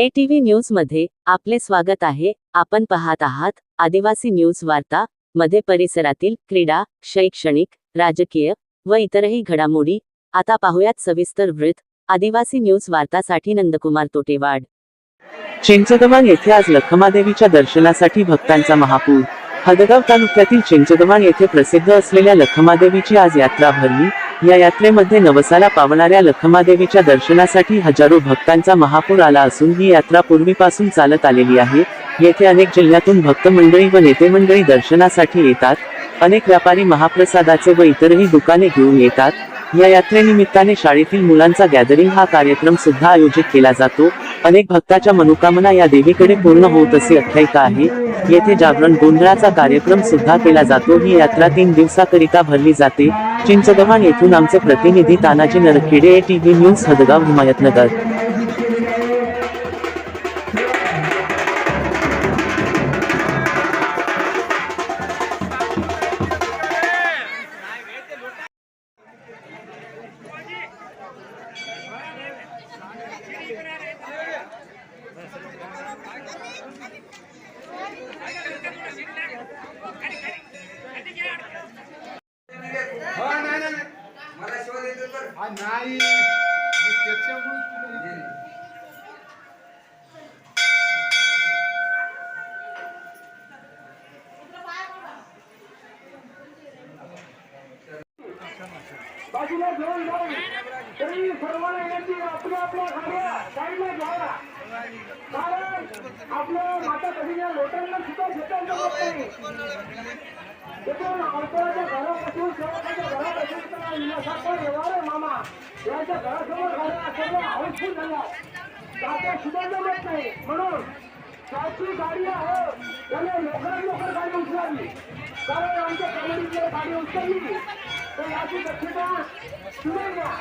ATV news मध्ये आपले स्वागत आहे। आपण पाहत आहात आदिवासी न्यूज वार्ता मध्ये परिसरातील क्रीडा, शैक्षणिक, राजकीय व इतरही घडामोडी। आता पाहूयात सविस्तर वृत्त। आदिवासी न्यूज वार्तासाठी नंदकुमार तोटेवाड। चिंचगव्हाण येथे आज लखमादेवीच्या दर्शनासाठी भक्तांचा महापूर। हदगाव तालुक्यातील चिंचगव्हाण येथे प्रसिद्ध असलेल्या लखमादेवीची आज यात्रा भरली। या यात्रेमध्ये नवसाला पावणाऱ्या लखमादेवीच्या दर्शनासाठी हजारो भक्तांचा महापूर आला असून ही यात्रा पूर्वीपासून चालत आलेली आहे। येथे अनेक जिल्ह्यातून भक्त मंडळी व नेते मंडळी दर्शनासाठी येतात। अनेक व्यापारी महाप्रसादाचे व इतरही दुकाने घेऊन येतात। या यात्रेनिमित्ताने शाळेतील मुलांचा गॅदरिंग हा कार्यक्रम सुद्धा आयोजित केला जातो। अनेक भक्ताच्या मनोकामना या देवीकडे पूर्ण होत असे आख्यायिका आहे। येथे जागरण गोंधळाचा कार्यक्रम सुद्धा केला जातो। ही यात्रा 3 दिवसाकरिता भरली जाते। चिंचगव्हाण येथून आमचे प्रतिनिधी तानाजी नरखेडे, ATV न्यूज, हदगाव, हिमायतनगर। नाही बाजूला घेऊन जाऊन तरी सर्वांना यांची आपल्या आपल्या गाड्या साईडला घ्यावा, कारण आपल्या माता बहिणीच्या लोटांना सुद्धा शेतात जमत नाही। तिथून अडथळ्याच्या घरापासून शेवटाच्या घरापासून विनासारखा व्यवहार आहे मामा। यांच्या घरासमोर गाड्या सर्व हाऊसफुल झाल्या, जात्या सुद्धा जमत नाही। म्हणून त्याची गाडी आहे त्याने लवकरात गाडी उचलावी, कारण आमच्या कमिटीची गाडी उचलली तर याची दक्षता तुम्ही घ्या।